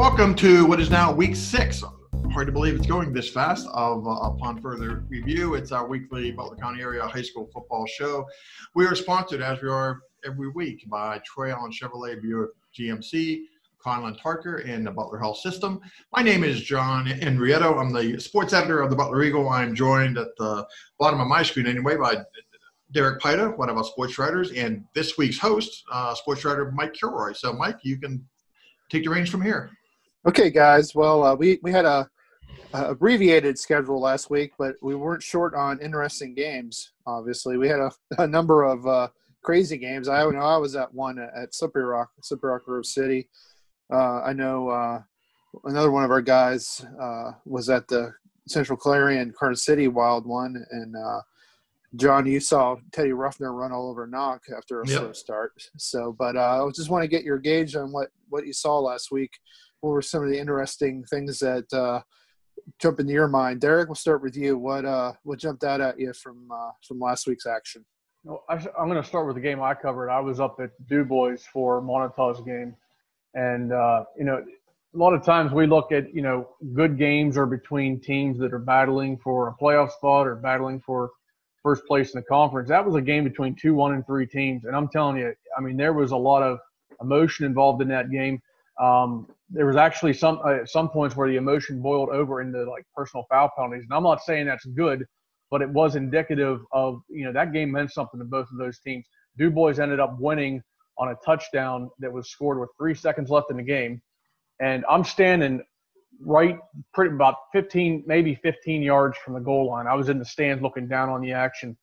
Welcome to what is now week 6. Hard to believe it's going this fast. Upon further review, it's our weekly Butler County area high school football show. We are sponsored, as we are every week, by Troy Allen Chevrolet, Buick GMC, Conlon, Tarker, and the Butler Health System. My name is John Enrietto. I'm the sports editor of the Butler Eagle. I'm joined at the bottom of my screen anyway by Derek Pyda, one of our sports writers, and this week's host, sports writer Mike Kilroy. So, Mike, you can take the reins from here. Okay, guys. Well, we had a abbreviated schedule last week, but we weren't short on interesting games. Obviously, we had a number of crazy games. I know I was at one at Slippery Rock Grove City. I know another one of our guys was at the Central Clarion Carter City Wild one, and John, you saw Teddy Ruffner run all over Knoch after a slow start. So, but I just want to get your gauge on what you saw last week. What were some of the interesting things that jump into your mind? Derek, we'll start with you. What jumped out at you from last week's action? Well, I'm going to start with the game I covered. I was up at Du Bois for Montaut's game. And, a lot of times we look at, good games are between teams that are battling for a playoff spot or battling for first place in the conference. That was a game between 2, 1, and 3 teams. And I'm telling you, there was a lot of emotion involved in that game. There was actually some points where the emotion boiled over into like personal foul penalties. And I'm not saying that's good, but it was indicative of, that game meant something to both of those teams. Du Bois ended up winning on a touchdown that was scored with 3 seconds left in the game. And I'm standing about 15 yards from the goal line. I was in the stands looking down on the action,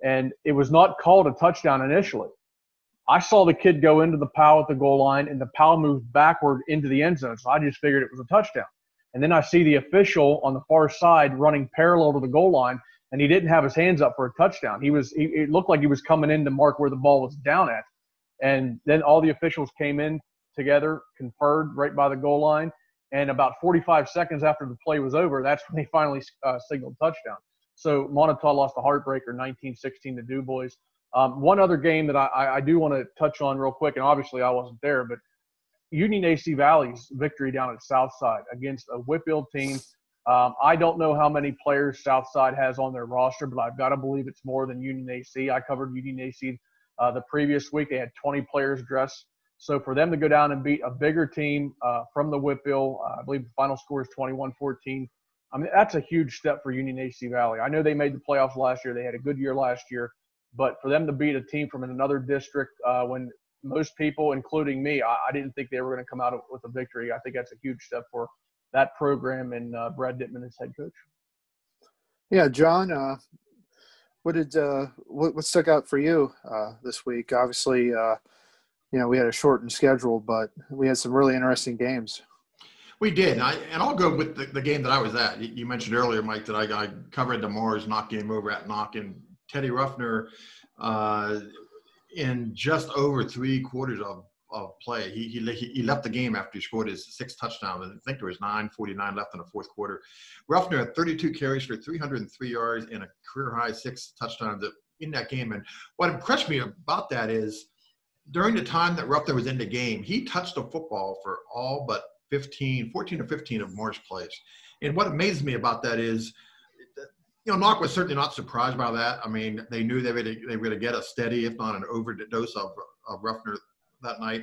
and it was not called a touchdown initially. I saw the kid go into the POW at the goal line, and the POW moved backward into the end zone, so I just figured it was a touchdown. And then I see the official on the far side running parallel to the goal line, and he didn't have his hands up for a touchdown. It looked like he was coming in to mark where the ball was down at. And then all the officials came in together, conferred right by the goal line, and about 45 seconds after the play was over, that's when they finally signaled touchdown. So Montreat lost a heartbreaker 19-16 to Du Bois. One other game that I do want to touch on real quick, and obviously I wasn't there, but Union AC Valley's victory down at Southside against a Whitfield team. I don't know how many players Southside has on their roster, but I've got to believe it's more than Union AC. I covered Union AC the previous week. They had 20 players dressed. So for them to go down and beat a bigger team from the Whitfield, I believe the final score is 21-14. That's a huge step for Union AC Valley. I know they made the playoffs last year. They had a good year last year. But for them to beat a team from another district when most people, including me, I didn't think they were going to come out with a victory. I think that's a huge step for that program and Brad Dittman as head coach. Yeah, John, what stuck out for you this week? Obviously, we had a shortened schedule, but we had some really interesting games. We did, and I'll go with the game that I was at. You mentioned earlier, Mike, that I covered the Mars Knoch game over at Knoch, and Teddy Ruffner, in just over 3 quarters of play, he left the game after he scored his 6th touchdown. I think there was 9:49 left in the 4th quarter. Ruffner had 32 carries for 303 yards and a career-high 6 touchdowns in that game. And what impressed me about that is during the time that Ruffner was in the game, he touched the football for all but 14 or 15 of Moore's plays. And what amazed me about that is, Knoch was certainly not surprised by that. They knew they were going to get a steady, if not an overdose of Ruffner that night.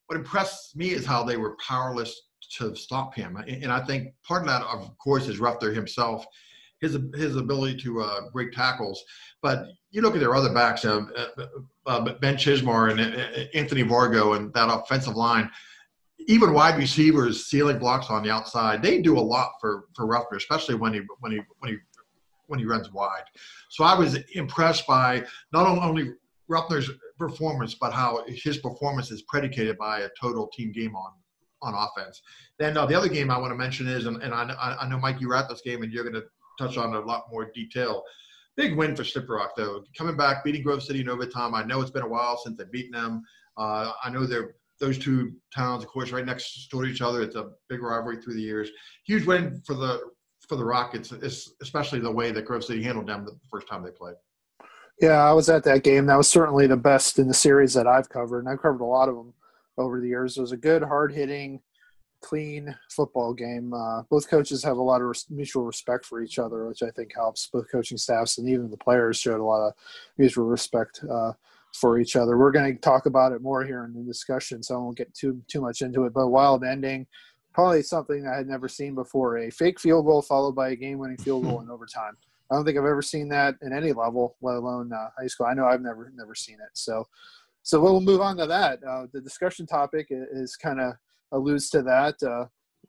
What impressed me is how they were powerless to stop him. And I think part of that, of course, is Ruffner himself, his ability to break tackles. But you look at their other backs, Ben Chismar and Anthony Vargo and that offensive line, even wide receivers, sealing blocks on the outside, they do a lot for Ruffner, especially when he runs wide. So I was impressed by not only Ruffner's performance, but how his performance is predicated by a total team game on offense. Then the other game I want to mention is, and I know, Mike, you were at this game and you're going to touch on a lot more detail. Big win for Slippery Rock, though. Coming back, beating Grove City in overtime. I know it's been a while since they've beaten them. I know those two towns, of course, right next door to each other. It's a big rivalry through the years. Huge win for the Rockets, especially the way that Grove City handled them the first time they played. Yeah, I was at that game. That was certainly the best in the series that I've covered, and I've covered a lot of them over the years. It was a good, hard-hitting clean football game. Both coaches have a lot of mutual respect for each other, which I think helps. Both coaching staffs and even the players showed a lot of mutual respect for each other. We're going to talk about it more here in the discussion, so I won't get too much into it. But wild ending, probably something I had never seen before: a fake field goal followed by a game-winning field goal in overtime. I don't think I've ever seen that in any level, let alone high school. I know I've never seen it. So we'll move on to that. The discussion topic is kind of alludes to that.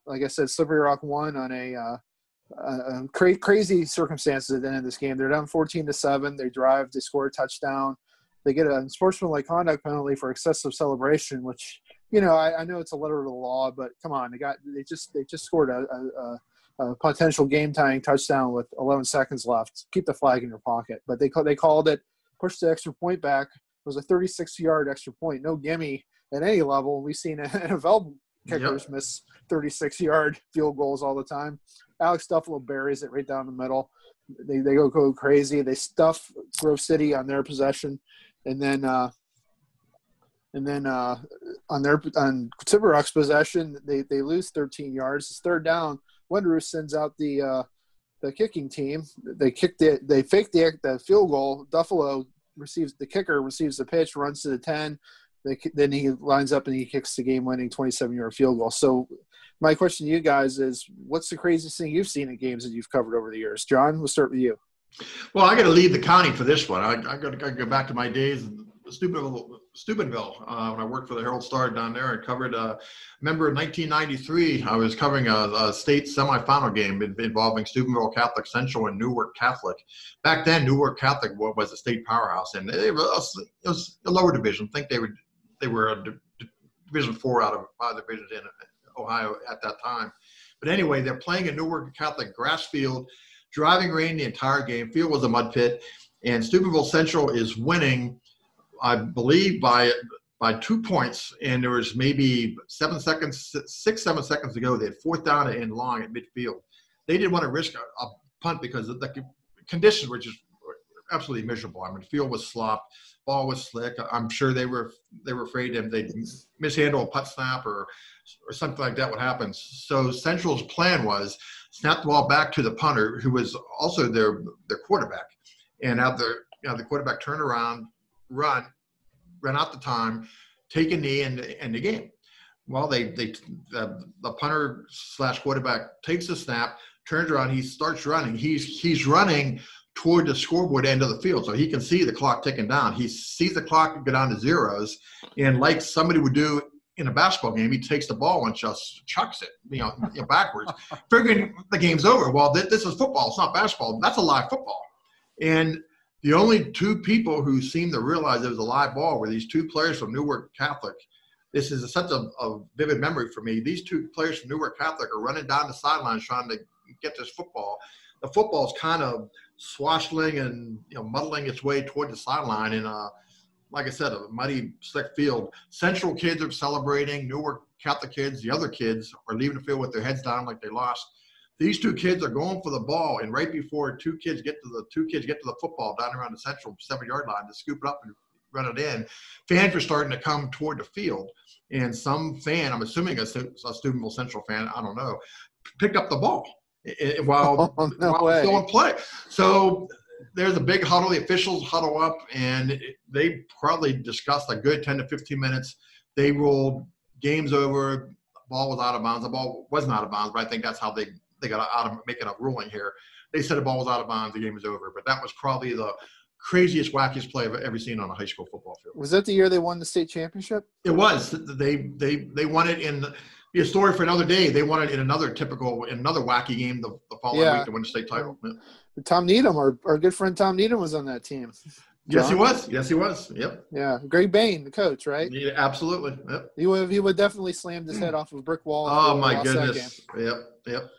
Like I said, Slippery Rock won on a crazy circumstances at the end of this game. They're down 14-7. They drive. They score a touchdown. They get a unsportsmanlike conduct penalty for excessive celebration, which, you know, I know it's a letter of the law, but come on, they just scored a potential game-tying touchdown with 11 seconds left. Keep the flag in your pocket. But they called it, pushed the extra point back. It was a 36-yard extra point, no gimme at any level. We've seen NFL kickers miss 36-yard field goals all the time. Alex Duffalo buries it right down the middle. They go crazy. They stuff Grove City on their possession, and then on Slippery Rock's possession, they lose 13 yards. It's third down. Wenderoos sends out the kicking team. They fake the field goal. Duffalo the kicker receives the pitch, runs to the 10. Then he lines up and he kicks the game-winning 27-yard field goal. So my question to you guys is, what's the craziest thing you've seen in games that you've covered over the years? John, we'll start with you. Well, I got to leave the county for this one. I got to go back to my days in Steubenville, when I worked for the Herald Star down there. I covered, remember in 1993, I was covering a state semifinal game involving Steubenville Catholic Central and Newark Catholic. Back then, Newark Catholic was a state powerhouse, and it was a lower division. I think they were a Division 4 out of 5 divisions in Ohio at that time. But anyway, they're playing a Newark Catholic grass field, driving rain the entire game. Field was a mud pit, and Steubenville Central is winning, I believe, by 2 points, and there was maybe 7 seconds to go. They had fourth down and long at midfield. They didn't want to risk a punt because the conditions were just absolutely miserable. I mean, the field was slop, ball was slick. I'm sure they were afraid if they'd mishandle a putt snap or something like that would happen. So Central's plan was snap the ball back to the punter, who was also their quarterback, and have the quarterback turn around, run out the time, take a knee, and the game. Well, the punter / quarterback takes the snap, turns around, he starts running. He's running toward the scoreboard end of the field, so he can see the clock ticking down. He sees the clock go down to zeros, and like somebody would do in a basketball game, he takes the ball and just chucks it, backwards, figuring the game's over. Well, this is football. It's not basketball. That's a live football. And the only two people who seemed to realize it was a live ball were these two players from Newark Catholic. This is such a vivid memory for me. These two players from Newark Catholic are running down the sidelines trying to get this football. The football's kind of swashing and muddling its way toward the sideline in like I said, a muddy, slick field. Central kids are celebrating. Newark Catholic kids, the other kids, are leaving the field with their heads down like they lost. These two kids are going for the ball, and right before two kids get to the football down around the Central 7-yard line to scoop it up and run it in, fans are starting to come toward the field. And some fan, I'm assuming a Steubenville Central fan, I don't know, picked up the ball while still in play. So there's a big huddle. The officials huddle up, and they probably discussed a good 10 to 15 minutes. They ruled game's over. The ball was out of bounds. The ball wasn't out of bounds, but I think that's how they got out of making a ruling here. They said the ball was out of bounds. The game was over. But that was probably the craziest, wackiest play I've ever seen on a high school football field. Was that the year they won the state championship? It was. They won it in be a story for another day. They won it in another wacky game the following week to win the state title. Yeah. Tom Needham, our good friend Tom Needham, was on that team. John? Yes, he was. Yep. Yeah. Greg Bain, the coach, right? Yeah, absolutely. Yep. He would definitely slammed his head off of a brick wall. Oh my goodness. Yep.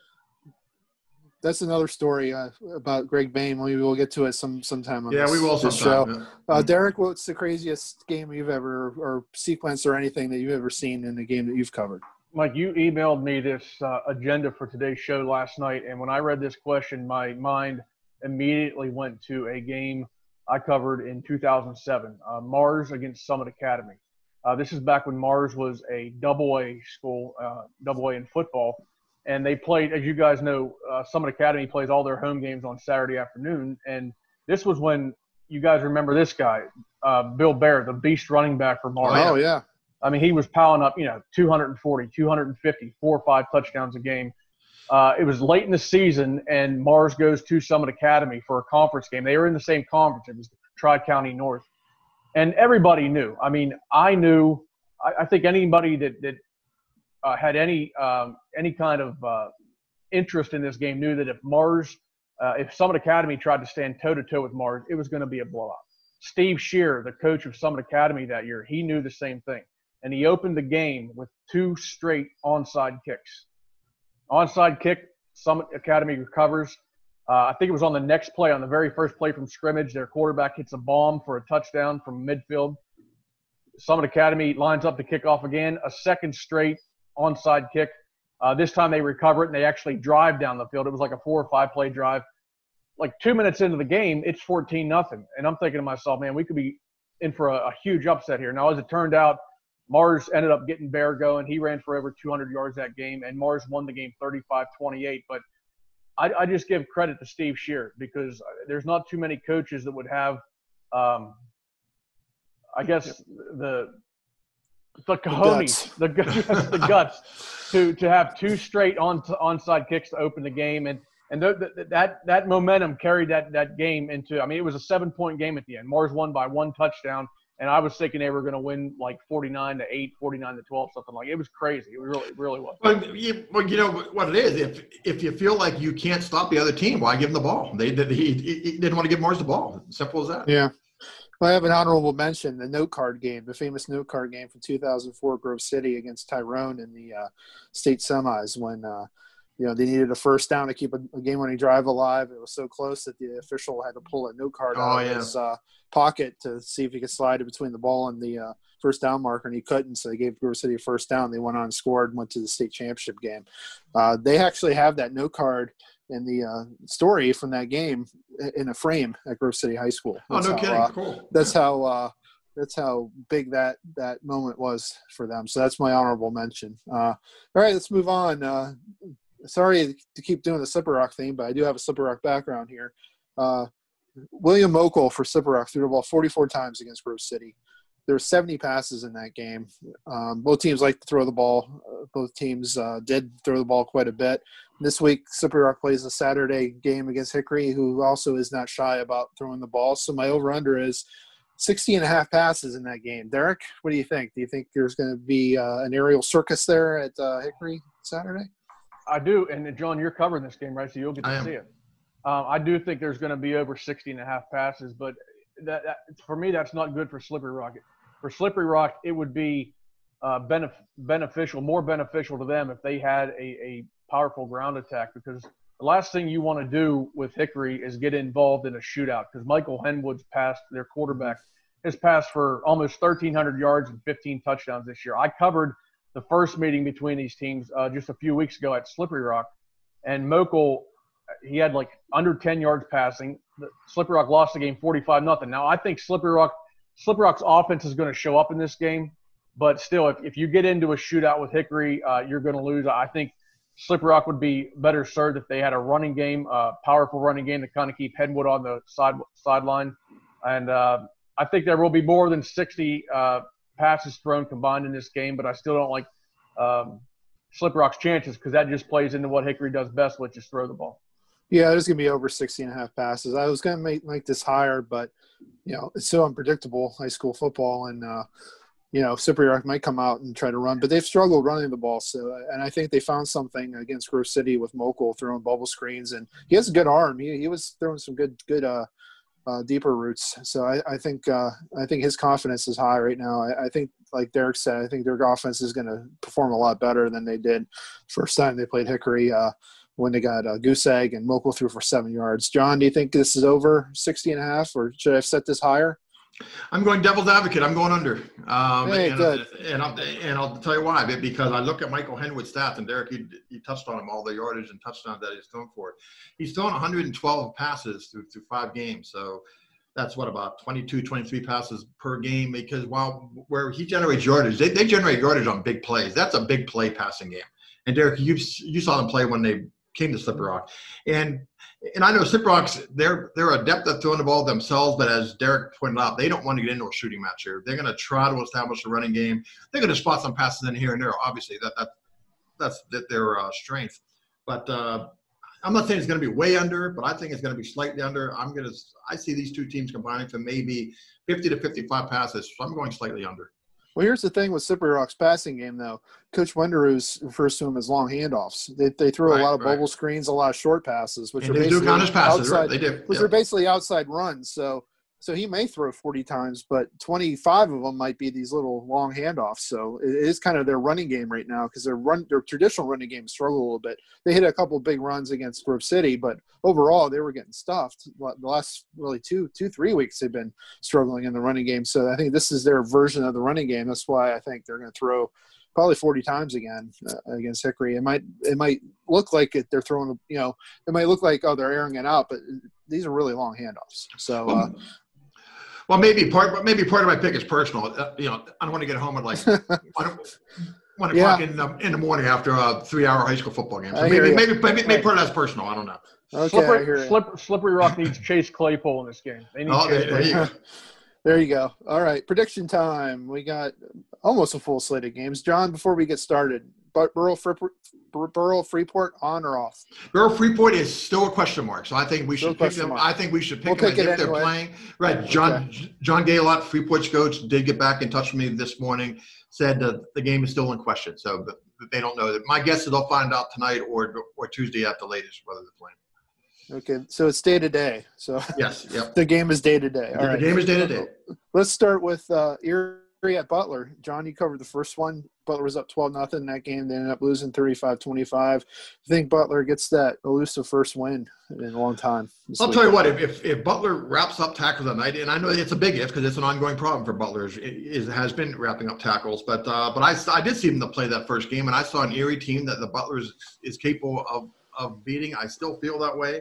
That's another story about Greg Bain. Maybe we'll get to it sometime on we will this sometime. Show. Derek, what's the craziest game you've ever, or sequence or anything that you've ever seen in the game that you've covered? Mike, you emailed me this agenda for today's show last night, and when I read this question, my mind immediately went to a game I covered in 2007, Mars against Summit Academy. This is back when Mars was a double-A school, double-A in football. And they played, as you guys know, Summit Academy plays all their home games on Saturday afternoon. And this was when you guys remember this guy, Bill Bear, the beast running back for Mars. Oh, yeah. I mean, he was piling up, 240, 250, 4 or 5 touchdowns a game. It was late in the season, and Mars goes to Summit Academy for a conference game. They were in the same conference. It was Tri-County North. And everybody knew. I mean, I knew. I think anybody that had any kind of interest in this game knew that if Summit Academy tried to stand toe-to-toe with Mars, it was going to be a blowout. Steve Shear, the coach of Summit Academy that year, he knew the same thing. And he opened the game with 2 straight onside kicks. Onside kick, Summit Academy recovers. I think it was on the next play, on the very first play from scrimmage, their quarterback hits a bomb for a touchdown from midfield. Summit Academy lines up to kick off again, a second straight onside kick. This time they recover it, and they actually drive down the field. It was like a 4 or 5 play drive. Like 2 minutes into the game, it's 14-0. And I'm thinking to myself, man, we could be in for a huge upset here. Now, as it turned out, Mars ended up getting Bear going. He ran for over 200 yards that game, and Mars won the game 35-28. But I just give credit to Steve Shear, because there's not too many coaches that would have, I guess, the cojones, the guts to have 2 straight onside kicks to open the game, and that momentum carried that game into. I mean, it was a 7-point game at the end. Mars won by 1 touchdown, and I was thinking they were going to win like 49-8, 49-12, something like. It was crazy. It really was. Well, you know what it is. If you feel like you can't stop the other team, why give them the ball? He didn't want to give Mars the ball. Simple as that. Yeah. Well, I have an honorable mention, the note card game, the famous note card game from 2004 Grove City against Tyrone in the state semis, when they needed a first down to keep a game-winning drive alive. It was so close that the official had to pull a note card out of his pocket to see if he could slide it between the ball and the first down marker, and he couldn't, so they gave Grove City a first down. They went on and scored and went to the state championship game. They actually have that note card in the story from that game in a frame at Grove City High School. That's kidding. Cool. That's how big that moment was for them. So that's my honorable mention. All right, let's move on. Sorry to keep doing the Slippery Rock theme, but I do have a Slippery Rock background here. William Mokel for Slippery Rock threw the ball 44 times against Grove City. There were 70 passes in that game. Both teams like to throw the ball. Both teams did throw the ball quite a bit. This week, Slippery Rock plays a Saturday game against Hickory, who also is not shy about throwing the ball. So my over-under is 60.5 passes in that game. Derek, what do you think? Do you think there's going to be an aerial circus there at Hickory Saturday? I do. And, John, you're covering this game, right? So you'll get to see it. I do think there's going to be over 60.5 passes, but that for me, that's not good for Slippery Rock. For Slippery Rock, it would be more beneficial to them if they had a powerful ground attack, because the last thing you want to do with Hickory is get involved in a shootout, because Michael Henwood's passed, their quarterback, has passed for almost 1,300 yards and 15 touchdowns this year. I covered the first meeting between these teams just a few weeks ago at Slippery Rock, and Mokel, he had like under 10 yards passing. Slippery Rock lost the game 45-0. Now, I think Slippery Rock's offense is going to show up in this game, but still, if you get into a shootout with Hickory, you're going to lose. I think Slippery Rock would be better served if they had a running game, powerful running game to kind of keep Henwood on the sideline. And I think there will be more than 60 passes thrown combined in this game, but I still don't like Slippery Rock's chances, because that just plays into what Hickory does best, which is throw the ball. Yeah, there's going to be over 60.5 passes. I was going to make this higher, but, it's so unpredictable, high school football. And, Slippery Rock might come out and try to run, but they've struggled running the ball. So, and I think they found something against Grove City with Mokel throwing bubble screens. And he has a good arm. He was throwing some good deeper routes. So I think his confidence is high right now. I think, like Derek said, I think their offense is going to perform a lot better than they did first time they played Hickory when they got a goose egg and Mokel threw for 7 yards. John, do you think this is over 60.5, or should I have set this higher? I'm going devil's advocate. I'm going under. Good. And I'll tell you why. Because I look at Michael Henwood's stats, and Derek, you touched on him, all the yardage and touchdowns that he's thrown for. He's thrown 112 passes through 5 games. So That's what, about 22, 23 passes per game, because where he generates yardage, they generate yardage on big plays. That's a big play passing game. And Derek, you saw them play when they came to Slippery Rock. And I know Slippery Rocks, they're adept at throwing the ball themselves, but as Derek pointed out, they don't want to get into a shooting match here. They're going to try to establish a running game. They're going to spot some passes in here and there. Obviously, that's their strength. But I'm not saying it's going to be way under, but I think it's going to be slightly under. I see these two teams combining for maybe 50 to 55 passes, so I'm going slightly under. Well, here's the thing with Slippery Rock's passing game, though. Coach Wenderoos refers to them as long handoffs. They throw a lot of bubble screens, a lot of short passes, which are basically passes, outside, right? They do. Which are basically outside runs. So he may throw 40 times, but 25 of them might be these little long handoffs. So it is kind of their running game right now, because their traditional running game struggle a little bit. They hit a couple of big runs against Grove City, but overall they were getting stuffed. The last really 3 weeks they've been struggling in the running game. So I think this is their version of the running game. That's why I think they're going to throw probably 40 times again against Hickory. It might look like they're throwing, it might look like, they're airing it out, but these are really long handoffs. So. Well, maybe part of my pick is personal. I don't want to get home at like 1 o'clock in the morning after a 3-hour high school football game. So maybe part of that's personal. I don't know. Okay, Slippery Rock needs Chase Claypool in this game. They need Chase Claypool. There you go. All right, prediction time. We got almost a full slate of games. John, before we get started, Burl Freeport on or off? Burl Freeport is still a question mark, so I think we should pick them. I think we should pick them if they're playing. Right, John Gaylott, Freeport's coach, did get back in touch with me this morning. Said the game is still in question, so they don't know. My guess is they'll find out tonight or Tuesday at the latest whether they're playing. Okay, so it's day to day. So yes, yep. The game is day to day. All right. The game is day to day. Let's start with Erie at Butler. John, you covered the first one. Butler was up 12-0 in that game. They ended up losing 35-25. I think Butler gets that elusive first win in a long time. I'll tell you what, if Butler wraps up tackles that night, and I know it's a big if because it's an ongoing problem for Butler, it has been wrapping up tackles, but I did see them to play that first game, and I saw an Erie team that the Butler is capable of beating. I still feel that way.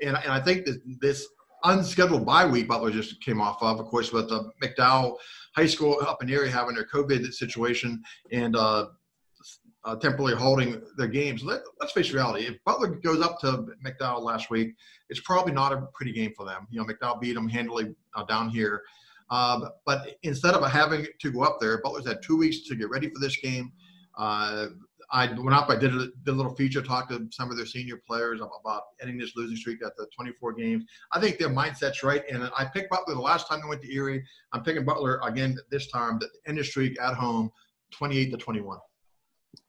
And I think this unscheduled bye week Butler just came off of course, with the McDowell High School up in Erie having their COVID situation and temporarily holding their games. Let's face reality. If Butler goes up to McDowell last week, it's probably not a pretty game for them. McDowell beat them handily down here. But instead of having to go up there, Butler's had 2 weeks to get ready for this game. I went up, I did a little feature, talked to some of their senior players about ending this losing streak at the 24 games. I think their mindset's right, and I picked Butler the last time they went to Erie. I'm picking Butler again this time, the end of streak at home, 28-21.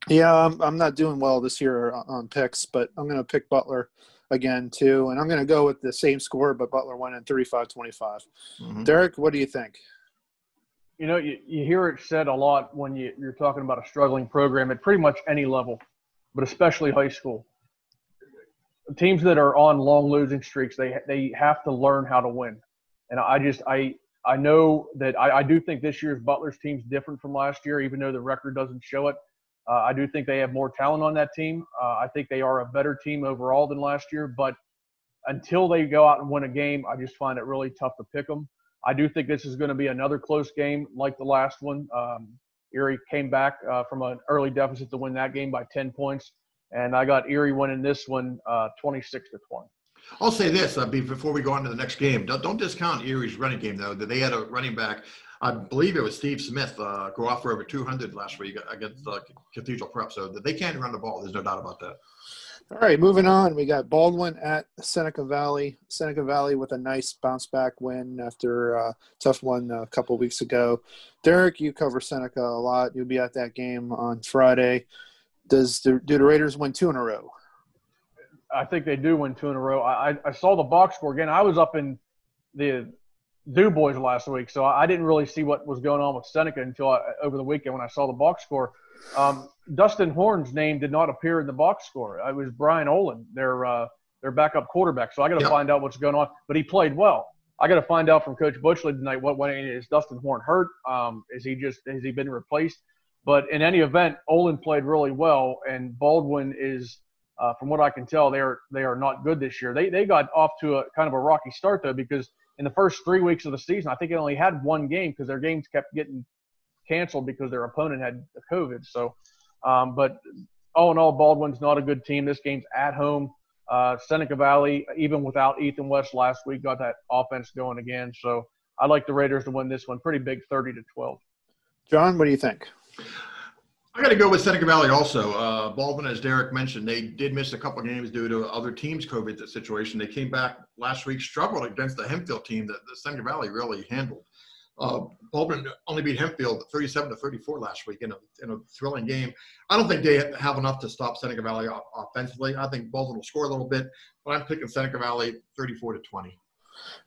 Yeah, I'm not doing well this year on picks, but I'm going to pick Butler again too, and I'm going to go with the same score, but Butler won in 35-25. Mm-hmm. Derek, what do you think? You hear it said a lot when you're talking about a struggling program at pretty much any level, but especially high school. Teams that are on long losing streaks, they have to learn how to win. And I know that I do think this year's Butler's team's different from last year, even though the record doesn't show it. I do think they have more talent on that team. I think they are a better team overall than last year, but until they go out and win a game, I just find it really tough to pick them. I do think this is going to be another close game like the last one. Erie came back from an early deficit to win that game by 10 points, and I got Erie winning this one 26-20. I'll say this before we go on to the next game. Don't discount Erie's running game, though. They had a running back, I believe it was Steve Smith, go off for over 200 last week against Cathedral Prep. So they can run the ball. There's no doubt about that. All right, moving on. We got Baldwin at Seneca Valley. Seneca Valley with a nice bounce-back win after a tough one a couple weeks ago. Derek, you cover Seneca a lot. You'll be at that game on Friday. Do the Raiders win 2 in a row? I think they do win 2 in a row. I saw the box score again. I was up in the Du Bois last week, so I didn't really see what was going on with Seneca until over the weekend when I saw the box score. Dustin Horn's name did not appear in the box score. It was Brian Olin, their backup quarterback. So I got to find out what's going on. But he played well. I got to find out from Coach Butchley tonight what is Dustin Horn hurt? Has he been replaced? But in any event, Olin played really well, and Baldwin is, from what I can tell, they are not good this year. They got off to a kind of a rocky start though, because in the first 3 weeks of the season, I think it only had one game because their games kept getting canceled because their opponent had COVID. So, but all in all, Baldwin's not a good team. This game's at home. Seneca Valley, even without Ethan West last week, got that offense going again. So I like the Raiders to win this one. Pretty big, 30-12. John, what do you think? I got to go with Seneca Valley also. Baldwin, as Derek mentioned, they did miss a couple of games due to other teams' COVID situation. They came back last week, struggled against the Hempfield team that the Seneca Valley really handled. Baldwin only beat Hempfield 37-34 last week in a thrilling game. I don't think they have enough to stop Seneca Valley offensively. I think Baldwin will score a little bit, but I'm picking Seneca Valley 34-20.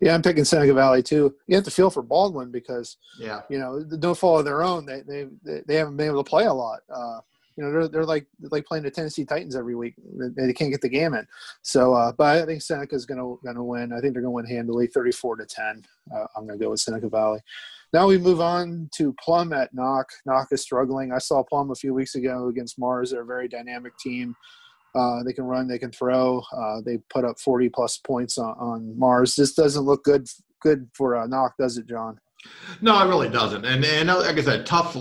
Yeah, I'm picking Seneca Valley too. You have to feel for Baldwin because, yeah, no fault of their own. They haven't been able to play a lot. They're like playing the Tennessee Titans every week. They can't get the game in. So, but I think Seneca's gonna win. I think they're gonna win handily, 34-10. I'm gonna go with Seneca Valley. Now we move on to Plum at Knoch. Knoch is struggling. I saw Plum a few weeks ago against Mars. They're a very dynamic team. They can run, they can throw. They put up 40-plus points on Mars. This doesn't look good for Knoch, does it, John? No, it really doesn't. And like I said, tough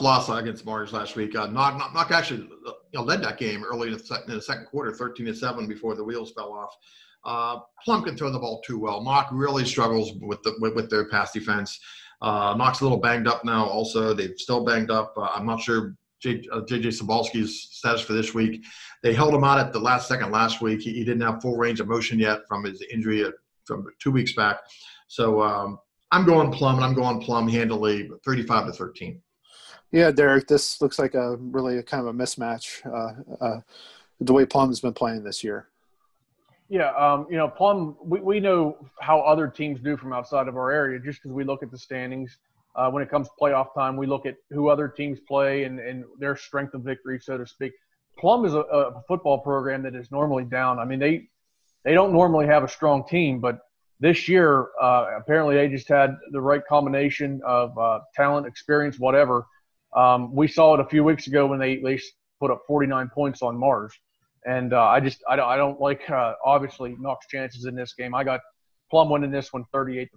loss against Mars last week. Knoch actually led that game early in the second quarter, 13-7 before the wheels fell off. Plum can throw the ball too well. Knoch really struggles with their pass defense. Knoch's a little banged up now. Also, they're still banged up. I'm not sure J.J. Sobalski's status for this week. They held him out at the last second last week. He didn't have full range of motion yet from his injury from 2 weeks back. So I'm going Plum, and I'm going Plum handily, 35-13. Yeah, Derek, this looks like a really kind of a mismatch the way Plum's been playing this year. Yeah, Plum, we know how other teams do from outside of our area just because we look at the standings. When it comes to playoff time, we look at who other teams play and their strength of victory, so to speak. Plum is a football program that is normally down. I mean, they don't normally have a strong team, but this year apparently they just had the right combination of talent, experience, whatever. We saw it a few weeks ago when they put up 49 points on Mars. And I don't like, obviously, Knoch's chances in this game. I got Plum winning this one 38-14.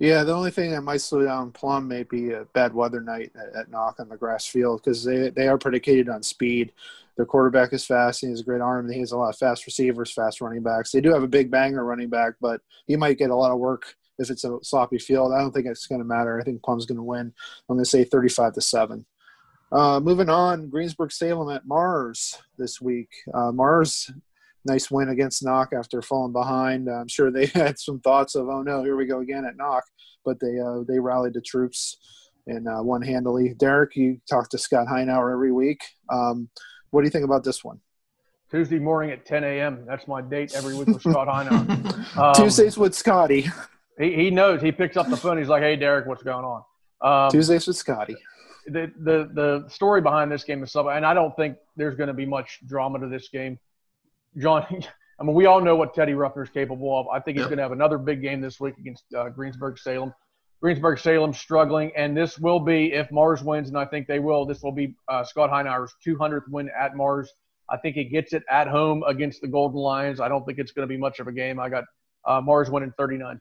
Yeah, the only thing that might slow down Plum may be a bad weather night at Knoch on the grass field because they are predicated on speed. Their quarterback is fast. He has a great arm. And he has a lot of fast receivers, fast running backs. They do have a big banger running back, but he might get a lot of work if it's a sloppy field. I don't think it's going to matter. I think Plum's going to win. I'm going to say 35-7. Moving on, Greensburg-Salem at Mars this week. Mars, nice win against Knoch after falling behind. I'm sure they had some thoughts of, oh no, here we go again at Knoch, but they rallied the troops and won handily. Derek, you talk to Scott Heinauer every week. What do you think about this one? Tuesday morning at 10 a.m. That's my date every week with Scott Heinauer. Tuesdays with Scotty. He knows. He picks up the phone. He's like, hey, Derek, what's going on? Tuesdays with Scotty. The story behind this game is something, and I don't think there's going to be much drama to this game. John, I mean, we all know what Teddy Ruffner's capable of. I think he's going to have another big game this week against Greensburg-Salem. Greensburg-Salem struggling, and this will be, if Mars wins, and I think they will, this will be Scott Heinauer's 200th win at Mars. I think he gets it at home against the Golden Lions. I don't think it's going to be much of a game. I got Mars winning 39-14.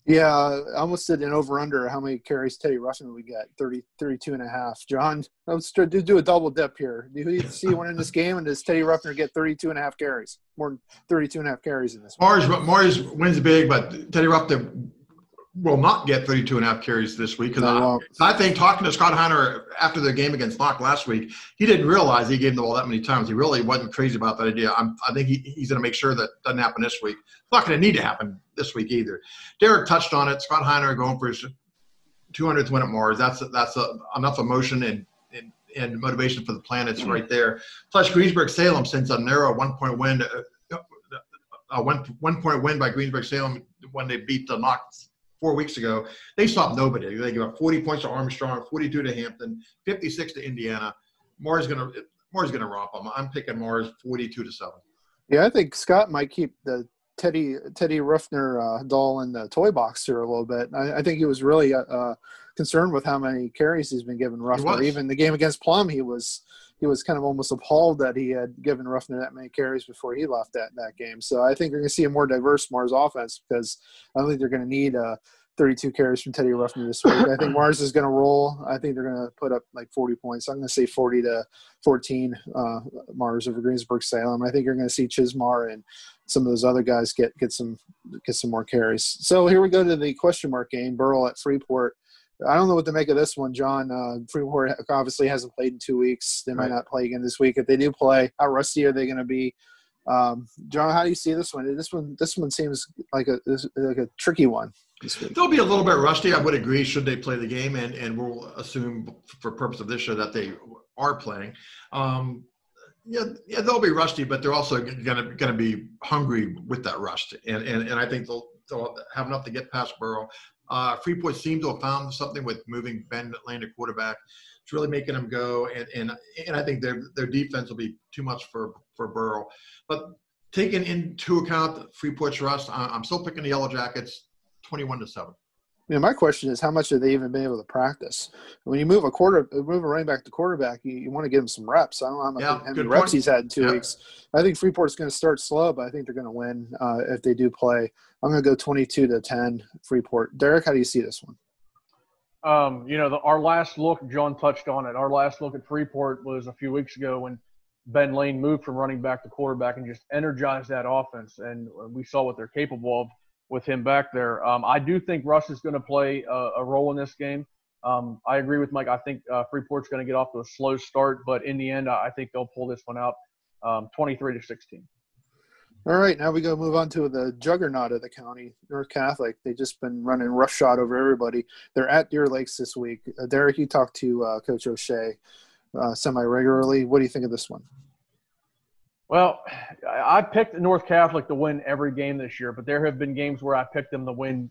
Yeah, I almost did an over-under how many carries Teddy Ruffner would get, 32.5. John, let's do a double dip here. Do you see one in this game, and does Teddy Ruffner get 32.5 carries? More than 32.5 carries in this one. Mars wins big, but Teddy Ruffner will not get 32.5 carries this week. I think talking to Scott Heinauer after the game against Knoch last week, he didn't realize he gave him the ball that many times. He really wasn't crazy about that idea. I think he's going to make sure that doesn't happen this week. It's not going to need to happen this week either. Derek touched on it. Scott Heinauer going for his 200th win at Mars. That's enough emotion and motivation for the planets right there. Plus Greensburg-Salem, since a narrow 1-point win, one-point win by Greensburg-Salem when they beat the Knoch 4 weeks ago, they stopped nobody. They gave up 40 points to Armstrong, 42 to Hampton, 56 to Indiana. Mars gonna romp them. I'm picking Mars 42-7. Yeah, I think Scott might keep the Teddy Ruffner doll in the toy box here a little bit. I think he was really concerned with how many carries he's been given Ruffner. Even the game against Plum, he was kind of almost appalled that he had given Ruffner that many carries before he left that game. So I think we're going to see a more diverse Mars offense because I don't think they're going to need 32 carries from Teddy Ruffner this week. I think Mars is going to roll. I think they're going to put up like 40 points. I'm going to say 40-14 Mars over Greensburg Salem. I think you're going to see Chismar and some of those other guys get some more carries. So here we go to the question mark game, Burl at Freeport. I don't know what to make of this one, John. Freeport obviously hasn't played in 2 weeks. They might not play again this week. If they do play, how rusty are they going to be? John, how do you see this one? This one seems like a tricky one. They'll be a little bit rusty. I would agree should they play the game, and we'll assume for purpose of this show that they are playing. Yeah, they'll be rusty, but they're also gonna be hungry with that rust, and I think they'll have enough to get past Burrow. Freeport seems to have found something with moving Ben Lane to quarterback. It's really making them go, and I think their defense will be too much for Burrow. But taking into account Freeport's rust, I'm still picking the Yellow Jackets 21-7. Yeah, my question is, how much have they even been able to practice? When you move a running back to quarterback, you want to give him some reps. I don't know how many reps he's had in 2 weeks. I think Freeport's going to start slow, but I think they're going to win if they do play. I'm going to go 22-10 Freeport. Derek, how do you see this one? Our last look, John touched on it. Our last look at Freeport was a few weeks ago when Ben Lane moved from running back to quarterback and just energized that offense, and we saw what they're capable of with him back there. I do think Russ is going to play a role in this game. I agree with Mike. I think Freeport's going to get off to a slow start, but in the end, I think they'll pull this one out 23-16. All right, now we go move on to the juggernaut of the county, North Catholic. They've just been running roughshod over everybody. They're at Deer Lakes this week. Derek, you talked to Coach O'Shea semi-regularly. What do you think of this one? Well, I picked North Catholic to win every game this year, but there have been games where I picked them to win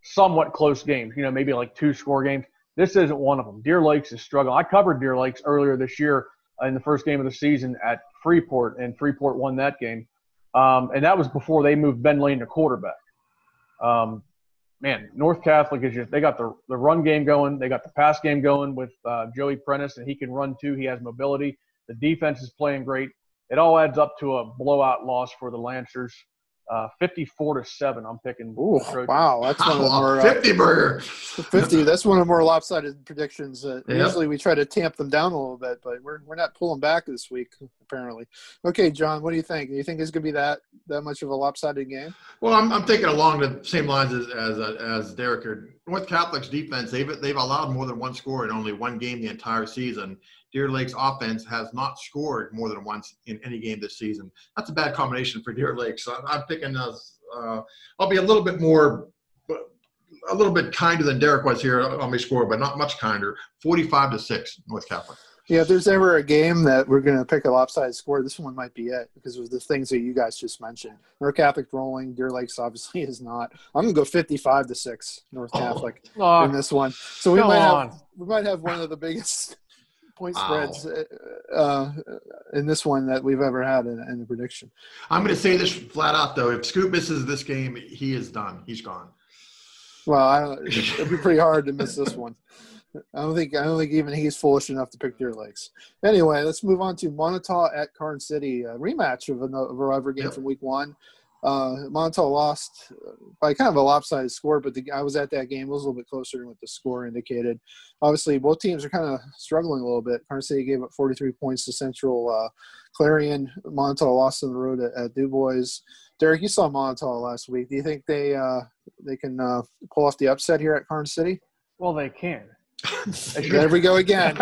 somewhat close games, maybe like 2-score games. This isn't one of them. Deer Lakes is struggling. I covered Deer Lakes earlier this year in the first game of the season at Freeport, and Freeport won that game. And that was before they moved Ben Lane to quarterback. North Catholic is they got the run game going. They got the pass game going with Joey Prentice, and he can run too. He has mobility. The defense is playing great. It all adds up to a blowout loss for the Lancers, 54-7. I'm picking. Ooh, wow, that's one of the more 50. That's one of the more lopsided predictions. Usually we try to tamp them down a little bit, but we're not pulling back this week apparently. Okay, John, what do you think? Do you think it's going to be that much of a lopsided game? Well, I'm thinking along the same lines as Derek. North Catholic's defense, they've allowed more than one score in only one game the entire season. Deer Lakes offense has not scored more than once in any game this season. That's a bad combination for Deer Lakes. So I'm picking I'll be a little bit kinder than Derek was here on my score, but not much kinder. 45-6 North Catholic. Yeah, if there's ever a game that we're going to pick a lopsided score, this one might be it because of the things that you guys just mentioned. North Catholic rolling, Deer Lakes obviously is not. I'm going to go 55-6 North Catholic in this one. So we might have one of the biggest point spreads in this one that we've ever had in the prediction. I'm going to say this flat out though: if Scoop misses this game, he is done. He's gone. Well, it'd be pretty hard to miss this one. I don't think even he's foolish enough to pick Deer Lakes. Anyway, let's move on to Montauk at Karn City, a rematch of a rivalry game from week one. Montauk lost by kind of a lopsided score, but I was at that game. It was a little bit closer than what the score indicated. Obviously, both teams are kind of struggling a little bit. Karn City gave up 43 points to Central Clarion. Montauk lost on the road at Du Bois. Derek, you saw Montauk last week. Do you think they can pull off the upset here at Karn City? Well, they can. There we go again.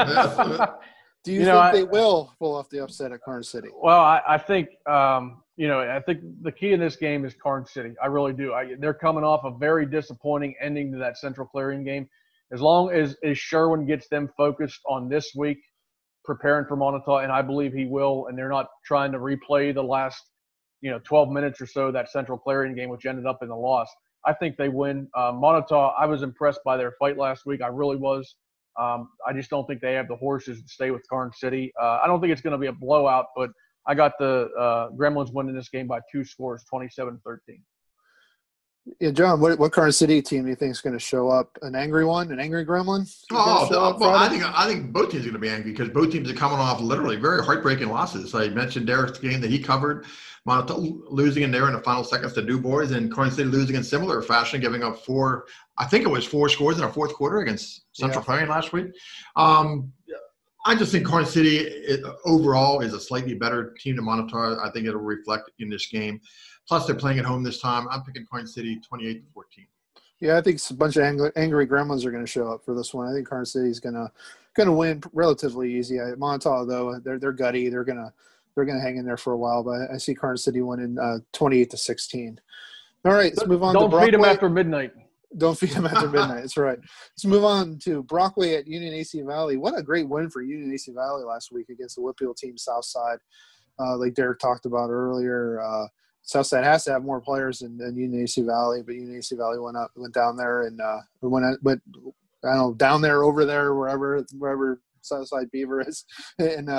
Do you think they will pull off the upset at Karn City? Well, I think I think the key in this game is Karn City. I really do. They're coming off a very disappointing ending to that Central Clarion game. As long as Sherwin gets them focused on this week, preparing for Montauk, and I believe he will, and they're not trying to replay the last 12 minutes or so that Central Clarion game, which ended up in a loss. I think they win. Montauk, I was impressed by their fight last week. I really was. I just don't think they have the horses to stay with Karn City. I don't think it's going to be a blowout, but I got the Gremlins winning this game by 2 scores, 27-13. Yeah, John, what Carson City team do you think is going to show up? An angry one, an angry Gremlin? I think both teams are going to be angry because both teams are coming off literally very heartbreaking losses. I mentioned Derek's game that he covered, losing in there in the final seconds to Du Bois, and Carson City losing in similar fashion, giving up 4 scores in our fourth quarter against Central Clarion last week. I just think Carson City overall is a slightly better team than Montauk. I think it'll reflect in this game. Plus, they're playing at home this time. I'm picking Carson City 28-14. Yeah, I think a bunch of angry Gremlins are going to show up for this one. I think Carson City's going to win relatively easy. Montauk, though, they're gutty. They're going to hang in there for a while. But I see Carson City winning 28-16. All right, let's move on. Don't feed them after midnight. Don't feed them after midnight. That's right. Let's move on to Brockway at Union AC Valley. What a great win for Union AC Valley last week against the Whitfield team, Southside. Like Derek talked about earlier, Southside has to have more players than Union AC Valley, but Union AC Valley went down there and went down there, over there, wherever Southside Beaver is, and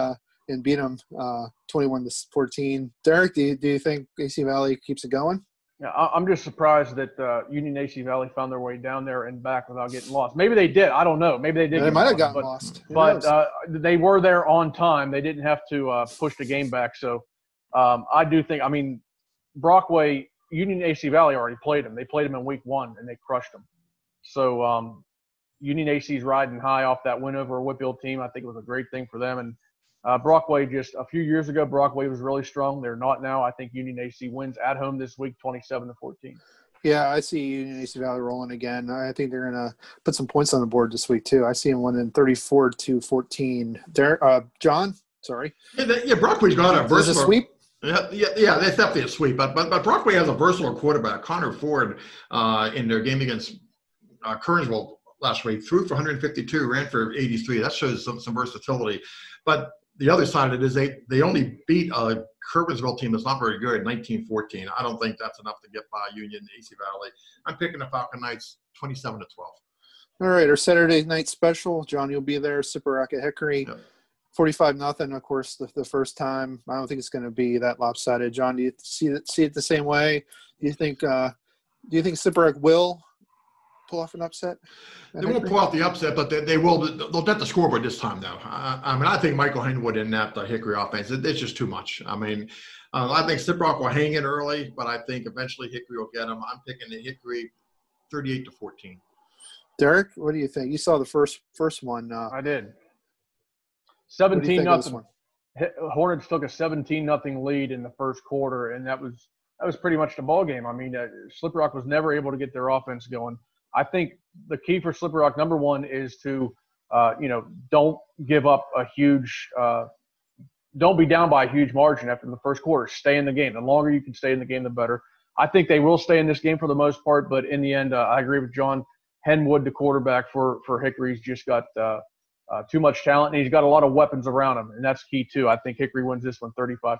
beat them 21-14. Derek, do you think AC Valley keeps it going? Yeah, I'm just surprised that Union AC Valley found their way down there and back without getting lost. Maybe they did. I don't know. Maybe they did. They might have gotten lost. But they were there on time. They didn't have to push the game back. So I do think – I mean, Brockway, Union AC Valley already played them. They played them in week 1, and they crushed them. So Union AC's riding high off that win over a Whitfield team. I think it was a great thing for them. And Brockway, just a few years ago, Brockway was really strong. They're not now. I think Union AC wins at home this week, 27-14. Yeah, I see Union AC Valley rolling again. I think they're going to put some points on the board this week, too. I see them winning 34-14. John, sorry. Yeah, Brockway's got a versatile – Is it a sweep? Yeah, that's definitely a sweep. But Brockway has a versatile quarterback, Connor Ford, in their game against Kernsville last week. Threw for 152, ran for 83. That shows some versatility. But the other side of it is they only beat a Kernsville team that's not very good, 19-14. I don't think that's enough to get by Union AC Valley. I'm picking the Falcon Knights 27-12. All right, our Saturday night special. John, you'll be there. Super at Hickory. Yep. 45-0, of course, the first time. I don't think it's going to be that lopsided. John, do you see it the same way? Do you think Sipperick will pull off an upset? They won't pull off the upset, but they will. They'll get the scoreboard this time, though. I think Michael Henwood in that Hickory offense, it's just too much. I think Sipperick will hang in early, but I think eventually Hickory will get them. I'm picking the Hickory 38-14. Derek, what do you think? You saw the first one. I did. 17-0. Hornets took a 17-0 lead in the first quarter, and that was pretty much the ball game. I mean, Slippery Rock was never able to get their offense going. I think the key for Slippery Rock, number one, is to don't give up a huge don't be down by a huge margin after the first quarter. Stay in the game. The longer you can stay in the game, the better. I think they will stay in this game for the most part, but in the end, I agree with John. Henwood, the quarterback for Hickory's just got too much talent, and he's got a lot of weapons around him, and that's key too. I think Hickory wins this one 35-21.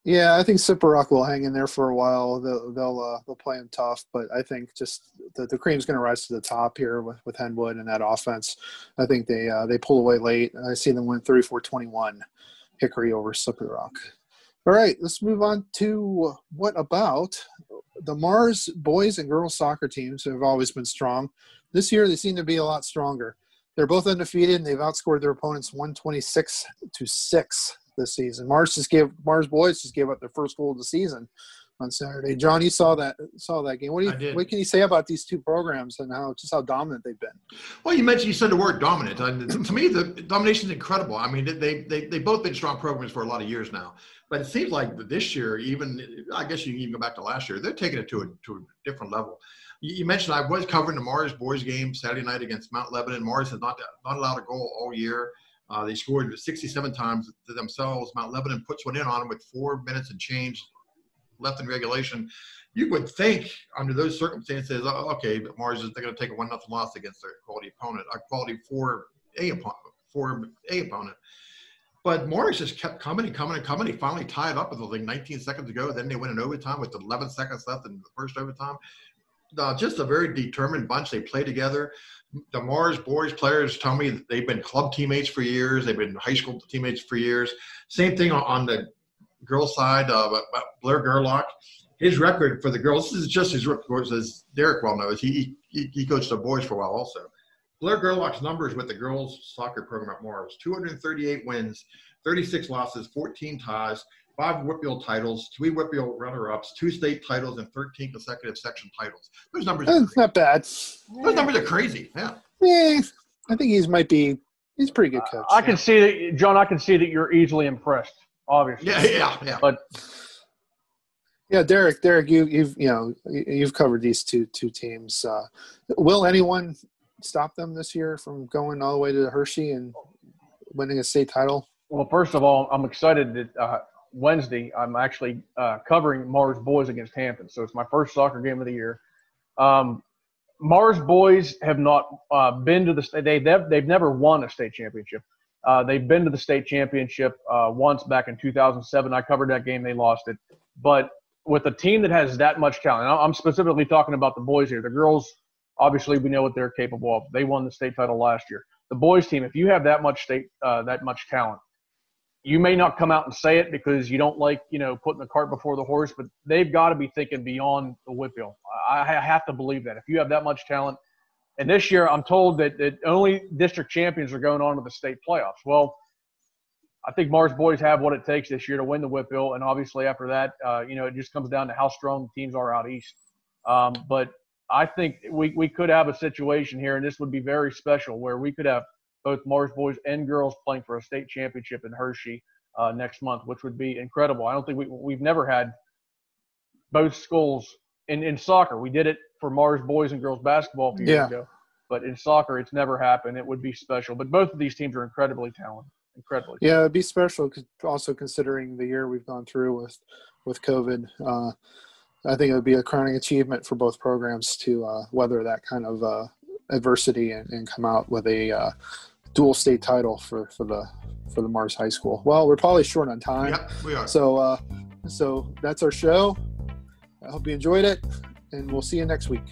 Yeah, I think Sipperick will hang in there for a while. They'll play him tough, but I think just the cream's going to rise to the top here with Henwood and that offense. I think they pull away late. I see them win 34-21, Hickory over Sipperick. All right, let's move on to what about the Mars boys and girls soccer teams who have always been strong. This year they seem to be a lot stronger. They're both undefeated, and they've outscored their opponents 126-6 this season. Mars boys just gave up their first goal of the season on Saturday. John, you saw that game. What can you say about these two programs and how dominant they've been? Well, you said the word dominant. To me, the domination is incredible. I mean, they both been strong programs for a lot of years now. But it seems like this year, even I guess you can even go back to last year, they're taking it to a different level. You mentioned I was covering the Mars boys game Saturday night against Mount Lebanon. Mars has not allowed a goal all year. They scored 67 times to themselves. Mount Lebanon puts one in on them with 4 minutes and change left in regulation. You would think under those circumstances, okay, but Mars they're going to take a 1-0 loss against their quality opponent, a quality 4A opponent. But Mars just kept coming. He finally tied up with 19 seconds ago. Then they went in overtime with 11 seconds left in the first overtime. Just a very determined bunch. They play together. The Mars boys players tell me that they've been club teammates for years. They've been high school teammates for years. Same thing on the girls side, Blair Gerlach, his record for the girls, this is just his record, as Derek well knows. He coached the boys for a while also. Blair Gerlach's numbers with the girls soccer program at Mars: 238 wins, 36 losses, 14 ties, 5 Whitfield titles, 3 Whitfield runner-ups, 2 state titles, and 13 consecutive section titles. Those numbers are crazy. Not bad. Those numbers are crazy. Yeah. I think he's a pretty good coach. I can see that, John. I can see that you're easily impressed. Obviously. Yeah. But yeah, Derek, you've covered these two teams. Will anyone stop them this year from going all the way to Hershey and winning a state title? Well, first of all, I'm excited that Wednesday I'm actually covering Mars boys against Hampton, so it's my first soccer game of the year. Mars boys have not been to the state. They've never won a state championship. They've been to the state championship once back in 2007. I covered that game. They lost it. But with a team that has that much talent, I'm specifically talking about the boys here. The girls, obviously, we know what they're capable of. They won the state title last year. The boys team, if you have that much talent, you may not come out and say it because you don't like, putting the cart before the horse, but they've got to be thinking beyond the Whitfield. I have to believe that. If you have that much talent, and this year I'm told that only district champions are going on to the state playoffs. Well, I think Mars boys have what it takes this year to win the Whitfield, and obviously after that, it just comes down to how strong the teams are out east. But I think we could have a situation here, and this would be very special, where we could have both Mars boys and girls playing for a state championship in Hershey next month, which would be incredible. I don't think we've never had both schools in soccer. We did it for Mars boys and girls basketball a few years ago, but in soccer it's never happened. It would be special. But both of these teams are incredibly talented. Yeah, it'd be special, also considering the year we've gone through with COVID. I think it would be a crowning achievement for both programs to weather that kind of adversity and come out with a dual state title for the Mars High School. Well, we're probably short on time. Yep, we are. So that's our show. I hope you enjoyed it, and we'll see you next week.